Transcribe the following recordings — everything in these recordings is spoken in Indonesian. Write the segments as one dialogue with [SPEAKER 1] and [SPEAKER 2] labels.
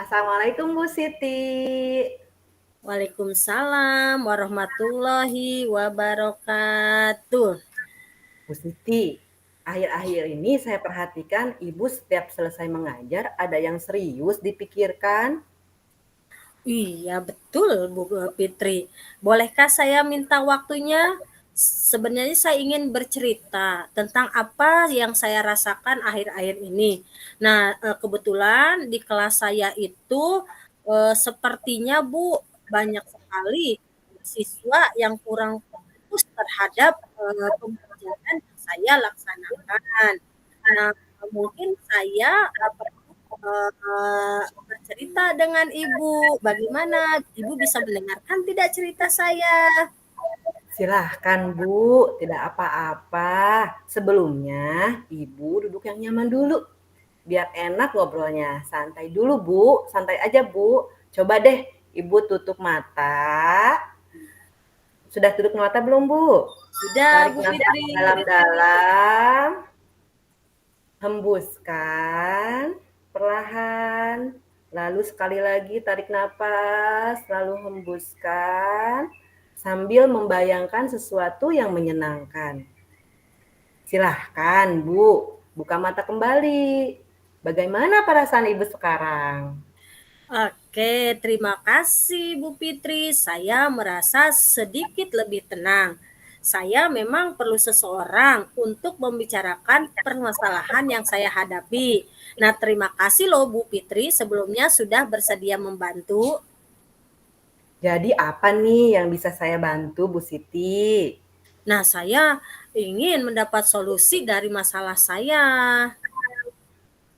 [SPEAKER 1] Assalamualaikum Bu Siti.
[SPEAKER 2] Waalaikumsalam warahmatullahi wabarakatuh.
[SPEAKER 1] Bu Siti, akhir-akhir ini saya perhatikan Ibu setiap selesai mengajar ada yang serius dipikirkan.
[SPEAKER 2] Iya betul Bu Fitri. Bolehkah saya minta waktunya? Sebenarnya saya ingin bercerita tentang apa yang saya rasakan akhir-akhir ini. Nah, kebetulan di kelas saya itu sepertinya Bu banyak sekali siswa yang kurang fokus terhadap pembelajaran yang saya laksanakan. Nah, mungkin saya perlu bercerita dengan Ibu. Bagaimana? Ibu bisa mendengarkan tidak cerita saya?
[SPEAKER 1] Silahkan Bu, tidak apa-apa. Sebelumnya Ibu duduk yang nyaman dulu. Biar enak ngobrolnya. Santai dulu Bu, santai aja Bu. Coba deh Ibu tutup mata. Sudah tutup mata belum Bu?
[SPEAKER 2] Sudah,
[SPEAKER 1] Tarik
[SPEAKER 2] Bu
[SPEAKER 1] nafas
[SPEAKER 2] Fitri.
[SPEAKER 1] dalam-dalam. Hembuskan perlahan, lalu sekali lagi tarik napas, lalu hembuskan, sambil membayangkan sesuatu yang menyenangkan. Silahkan, Bu, buka mata kembali. Bagaimana perasaan Ibu sekarang?
[SPEAKER 2] Oke, terima kasih Bu Fitri. Saya merasa sedikit lebih tenang. Saya memang perlu seseorang untuk membicarakan permasalahan yang saya hadapi. Nah, terima kasih loh Bu Fitri sebelumnya sudah bersedia membantu.
[SPEAKER 1] Jadi apa nih yang bisa saya bantu, Bu Siti?
[SPEAKER 2] Nah, saya ingin mendapat solusi dari masalah saya.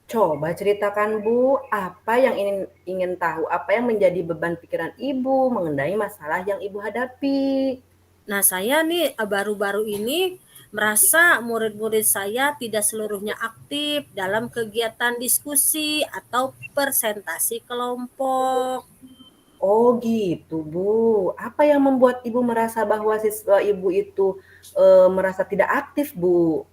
[SPEAKER 1] Coba ceritakan Bu, apa yang ingin tahu, apa yang menjadi beban pikiran Ibu mengenai masalah yang Ibu hadapi?
[SPEAKER 2] Nah, saya nih baru-baru ini merasa murid-murid saya tidak seluruhnya aktif dalam kegiatan diskusi atau presentasi kelompok.
[SPEAKER 1] Oh gitu Bu. Apa yang membuat Ibu merasa bahwa siswa Ibu itu merasa tidak aktif Bu?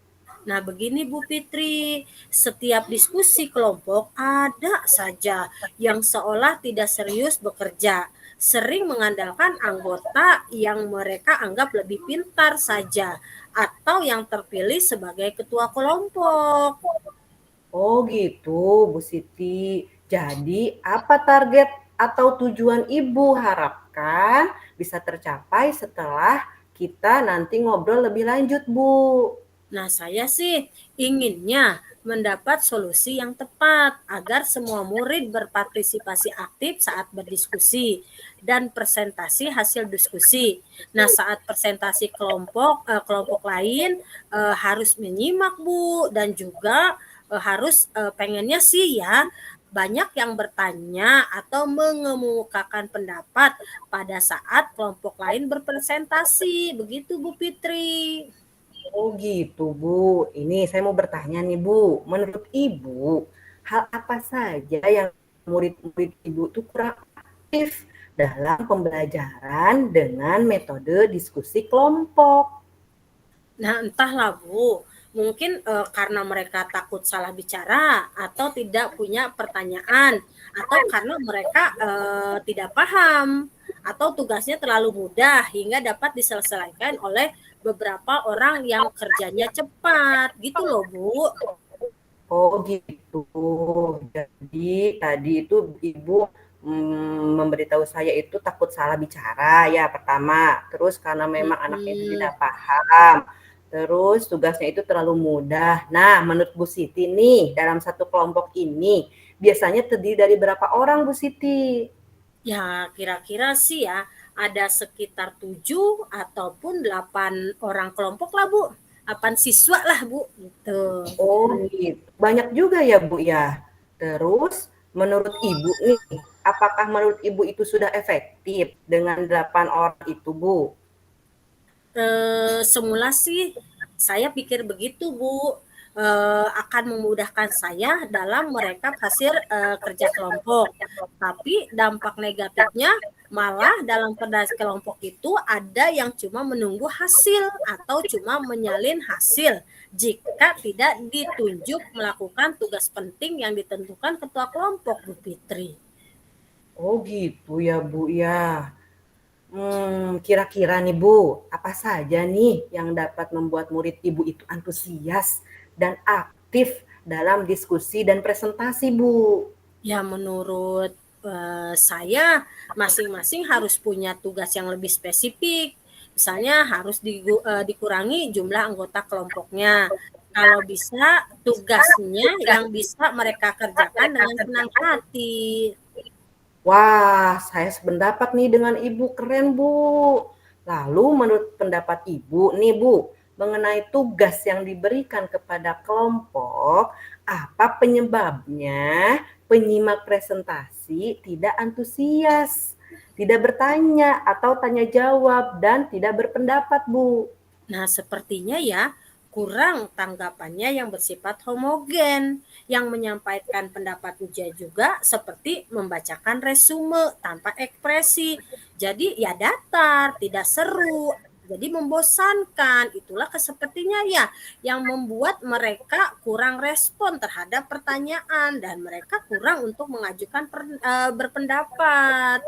[SPEAKER 2] Nah, begini Bu Fitri, setiap diskusi kelompok ada saja yang seolah tidak serius bekerja, sering mengandalkan anggota yang mereka anggap lebih pintar saja, atau yang terpilih sebagai ketua kelompok.
[SPEAKER 1] Oh gitu Bu Siti. Jadi apa target atau tujuan Ibu harapkan bisa tercapai setelah kita nanti ngobrol lebih lanjut Bu?
[SPEAKER 2] Nah, saya sih inginnya mendapat solusi yang tepat agar semua murid berpartisipasi aktif saat berdiskusi dan presentasi hasil diskusi. Nah, saat presentasi kelompok lain harus menyimak Bu, dan juga harus pengennya sih ya banyak yang bertanya atau mengemukakan pendapat pada saat kelompok lain berpresentasi. Begitu Bu Fitri.
[SPEAKER 1] Oh gitu Bu. Ini saya mau bertanya nih Bu. Menurut Ibu, hal apa saja yang murid-murid Ibu tuh kurang aktif dalam pembelajaran dengan metode diskusi kelompok?
[SPEAKER 2] Nah, entahlah Bu, mungkin karena mereka takut salah bicara atau tidak punya pertanyaan, atau karena mereka tidak paham, atau tugasnya terlalu mudah hingga dapat diselesaikan oleh beberapa orang yang kerjanya cepat, gitu loh Bu.
[SPEAKER 1] Oh gitu. Jadi tadi itu Ibu memberitahu saya itu takut salah bicara ya pertama. Terus karena memang anaknya itu
[SPEAKER 2] Mhm.
[SPEAKER 1] tidak paham. Terus tugasnya itu terlalu mudah. Nah, menurut Bu Siti nih, dalam satu kelompok ini biasanya terdiri dari berapa orang Bu Siti?
[SPEAKER 2] Ya, kira-kira sih ya ada sekitar 7 ataupun 8 orang kelompok lah Bu. 8 siswa lah Bu, gitu.
[SPEAKER 1] Oh gitu. Banyak juga ya Bu ya. Terus menurut Ibu nih, apakah menurut Ibu itu sudah efektif dengan 8 orang itu Bu?
[SPEAKER 2] Semula sih saya pikir begitu Bu, akan memudahkan saya dalam merekap hasil kerja kelompok. Tapi dampak negatifnya malah dalam kerja kelompok itu ada yang cuma menunggu hasil atau cuma menyalin hasil jika tidak ditunjuk melakukan tugas penting yang ditentukan ketua kelompok Bu Fitri.
[SPEAKER 1] Oh gitu ya Bu ya. Kira-kira nih Bu, apa saja nih yang dapat membuat murid Ibu itu antusias dan aktif dalam diskusi dan presentasi Bu?
[SPEAKER 2] Ya menurut saya masing-masing harus punya tugas yang lebih spesifik. Misalnya harus dikurangi jumlah anggota kelompoknya. Kalau bisa tugasnya yang bisa mereka kerjakan dengan senang hati.
[SPEAKER 1] Wah, saya sependapat nih dengan Ibu, keren Bu. Lalu menurut pendapat Ibu nih Bu, mengenai tugas yang diberikan kepada kelompok, apa penyebabnya penyimak presentasi tidak antusias, tidak bertanya atau tanya jawab, dan tidak berpendapat Bu?
[SPEAKER 2] Nah, sepertinya ya kurang tanggapannya yang bersifat homogen, yang menyampaikan pendapatnya juga seperti membacakan resume tanpa ekspresi. Jadi ya datar, tidak seru, jadi membosankan. Itulah sepertinya ya yang membuat mereka kurang respon terhadap pertanyaan dan mereka kurang untuk mengajukan berpendapat.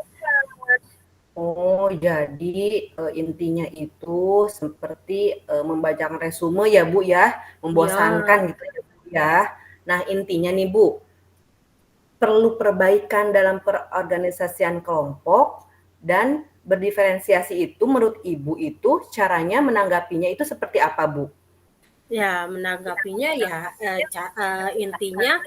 [SPEAKER 1] Oh, jadi, intinya itu seperti, membacakan resume ya, Bu, ya?
[SPEAKER 2] Ya.
[SPEAKER 1] Membosankan gitu ya, Bu, ya? Nah, intinya nih, Bu, perlu perbaikan dalam perorganisasian kelompok dan berdiferensiasi itu menurut Ibu itu caranya menanggapinya itu seperti apa, Bu?
[SPEAKER 2] Ya, menanggapinya ya intinya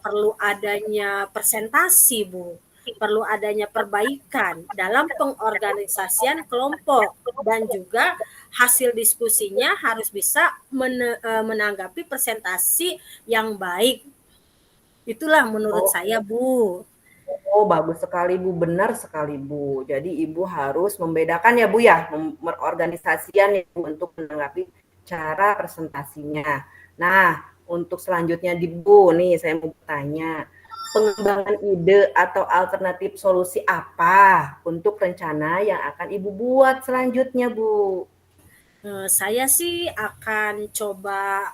[SPEAKER 2] perlu adanya presentasi, Bu. Perlu adanya perbaikan dalam pengorganisasian kelompok dan juga hasil diskusinya harus bisa menanggapi presentasi yang baik. Itulah menurut
[SPEAKER 1] Oh
[SPEAKER 2] saya, Bu.
[SPEAKER 1] oh, bagus sekali, Bu, benar sekali, Bu. Jadi Ibu harus membedakan ya, Bu, ya, merorganisasian ya, Bu, untuk menanggapi cara presentasinya. Nah, untuk selanjutnya di Bu, nih saya mau bertanya, pengembangan ide atau alternatif solusi apa untuk rencana yang akan Ibu buat selanjutnya, Bu?
[SPEAKER 2] Saya sih akan coba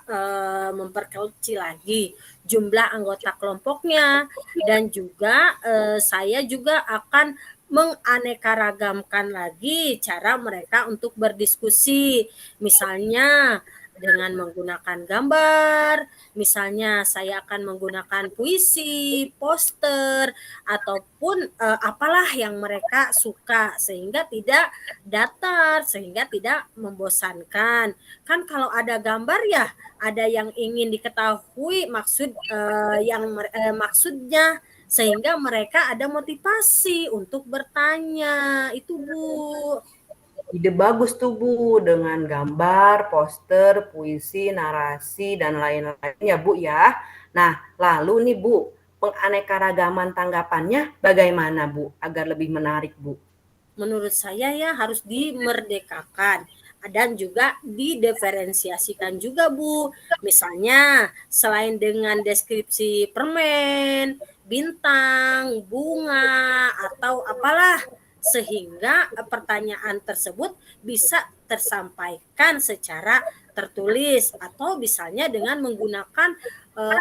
[SPEAKER 2] memperkecil lagi jumlah anggota kelompoknya dan juga saya juga akan menganeka-ragamkan lagi cara mereka untuk berdiskusi. Misalnya dengan menggunakan gambar, misalnya saya akan menggunakan puisi, poster, ataupun apalah yang mereka suka sehingga tidak datar sehingga tidak membosankan. Kan kalau ada gambar ya ada yang ingin diketahui maksudnya sehingga mereka ada motivasi untuk bertanya. Itu Bu.
[SPEAKER 1] Ide bagus tuh Bu, dengan gambar, poster, puisi, narasi, dan lain-lain ya Bu ya. Nah, lalu nih Bu, penganekaragaman tanggapannya bagaimana Bu, agar lebih menarik Bu?
[SPEAKER 2] Menurut saya ya harus dimerdekakan dan juga didiferensiasikan juga Bu. Misalnya selain dengan deskripsi permen, bintang, bunga atau apalah sehingga pertanyaan tersebut bisa tersampaikan secara tertulis atau misalnya dengan menggunakan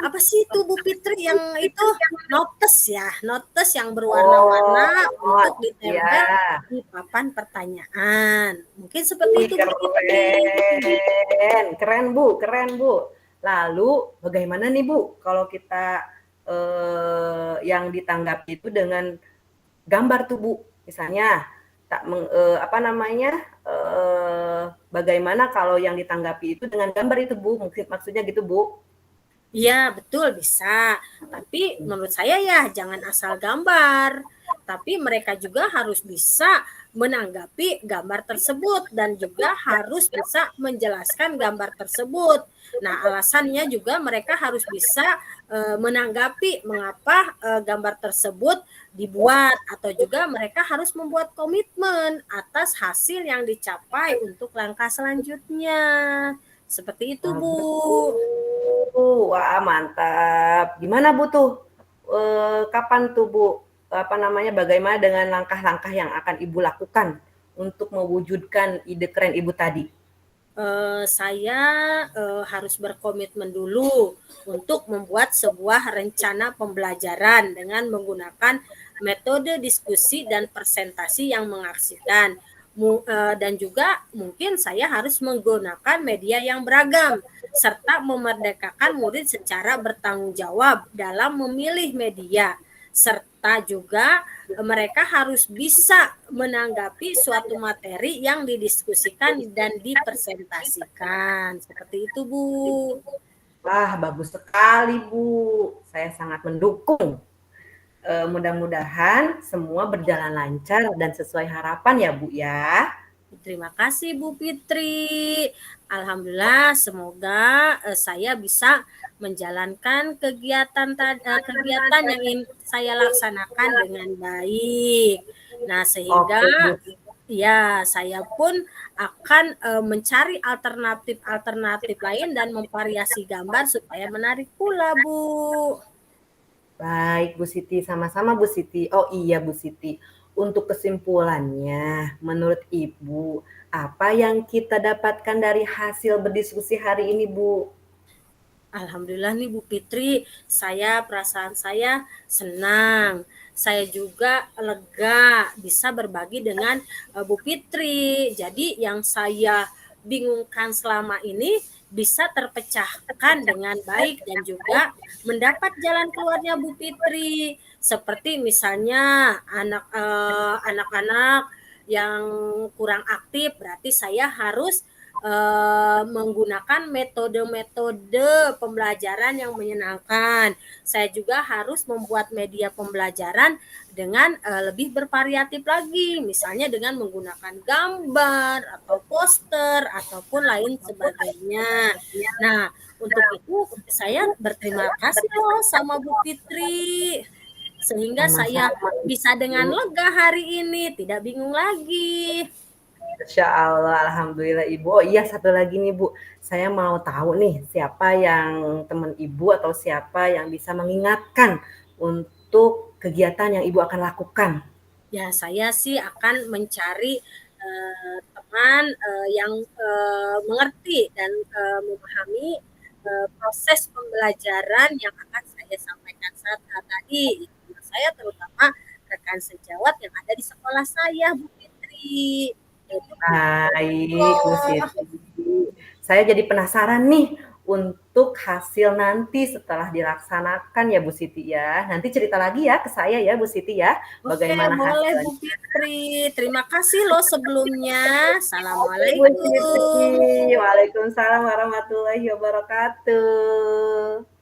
[SPEAKER 2] apa sih itu Bu Fitri yang itu notes yang
[SPEAKER 1] Oh,
[SPEAKER 2] berwarna-warna untuk
[SPEAKER 1] iya.
[SPEAKER 2] ditempel di papan pertanyaan. Mungkin seperti
[SPEAKER 1] Wih,
[SPEAKER 2] itu Bu Fitri.
[SPEAKER 1] keren. Keren Bu, keren Bu. Lalu bagaimana nih Bu, kalau kita yang ditanggapi itu dengan gambar tuh Bu, misalnya apa namanya, bagaimana kalau yang ditanggapi itu dengan gambar itu Bu, mungkin maksudnya gitu Bu?
[SPEAKER 2] Iya, betul bisa. Tapi menurut saya ya jangan asal gambar. Tapi mereka juga harus bisa menanggapi gambar tersebut dan juga harus bisa menjelaskan gambar tersebut. Nah, alasannya juga mereka harus bisa menanggapi mengapa gambar tersebut dibuat atau juga mereka harus membuat komitmen atas hasil yang dicapai untuk langkah selanjutnya. Seperti itu,
[SPEAKER 1] Wah,
[SPEAKER 2] Bu.
[SPEAKER 1] wah mantap. Gimana Bu tuh? Kapan tuh Bu? Apa namanya? Bagaimana dengan langkah-langkah yang akan Ibu lakukan untuk mewujudkan ide keren Ibu tadi?
[SPEAKER 2] Saya harus berkomitmen dulu untuk membuat sebuah rencana pembelajaran dengan menggunakan metode diskusi dan presentasi yang mengasihkan. Dan juga mungkin saya harus menggunakan media yang beragam serta memerdekakan murid secara bertanggung jawab dalam memilih media, serta juga mereka harus bisa menanggapi suatu materi yang didiskusikan dan dipresentasikan. Seperti itu, Bu.
[SPEAKER 1] Wah, bagus sekali, Bu. Saya sangat mendukung. Mudah-mudahan semua berjalan lancar dan sesuai harapan ya, Bu ya.
[SPEAKER 2] Terima kasih Bu Fitri. Alhamdulillah, semoga saya bisa menjalankan kegiatan yang ingin saya laksanakan dengan baik. Nah, sehingga
[SPEAKER 1] Oke, Bu.
[SPEAKER 2] ya saya pun akan mencari alternatif lain dan memvariasi gambar supaya menarik pula, Bu.
[SPEAKER 1] Baik, Bu Siti. Sama-sama, Bu Siti. Oh iya, Bu Siti. Untuk kesimpulannya, menurut Ibu, apa yang kita dapatkan dari hasil berdiskusi hari ini, Bu?
[SPEAKER 2] Alhamdulillah nih Bu Fitri, perasaan saya senang. Saya juga lega bisa berbagi dengan Bu Fitri. Jadi yang saya bingungkan selama ini bisa terpecahkan dengan baik dan juga mendapat jalan keluarnya Bu Fitri. Seperti misalnya anak-anak yang kurang aktif, berarti saya harus menggunakan metode-metode pembelajaran yang menyenangkan. Saya juga harus membuat media pembelajaran dengan lebih bervariatif lagi, misalnya dengan menggunakan gambar atau poster ataupun lain sebagainya. Nah, untuk itu saya berterima kasih loh sama Bu Fitri, sehingga saya
[SPEAKER 1] Sama-sama,
[SPEAKER 2] bisa dengan
[SPEAKER 1] Bu.
[SPEAKER 2] lega hari ini, tidak bingung lagi.
[SPEAKER 1] Insya Allah, alhamdulillah Ibu. Oh iya, satu lagi nih Bu, saya mau tahu nih siapa yang teman Ibu atau siapa yang bisa mengingatkan untuk kegiatan yang Ibu akan lakukan.
[SPEAKER 2] Ya, saya sih akan mencari teman yang mengerti dan memahami proses pembelajaran yang akan saya sampaikan saat tadi. Saya terutama rekan sejawat yang ada di sekolah saya, Bu Fitri. Itu
[SPEAKER 1] Baik, Bu Siti. Saya jadi penasaran nih untuk hasil nanti setelah dilaksanakan ya Bu Siti ya. Nanti cerita lagi ya ke saya ya Bu Siti ya,
[SPEAKER 2] Oke,
[SPEAKER 1] bagaimana
[SPEAKER 2] boleh Bu
[SPEAKER 1] hasilnya.
[SPEAKER 2] Fitri. Terima kasih loh sebelumnya.
[SPEAKER 1] Oke Bu Siti.
[SPEAKER 2] Assalamualaikum.
[SPEAKER 1] Waalaikumsalam warahmatullahi wabarakatuh.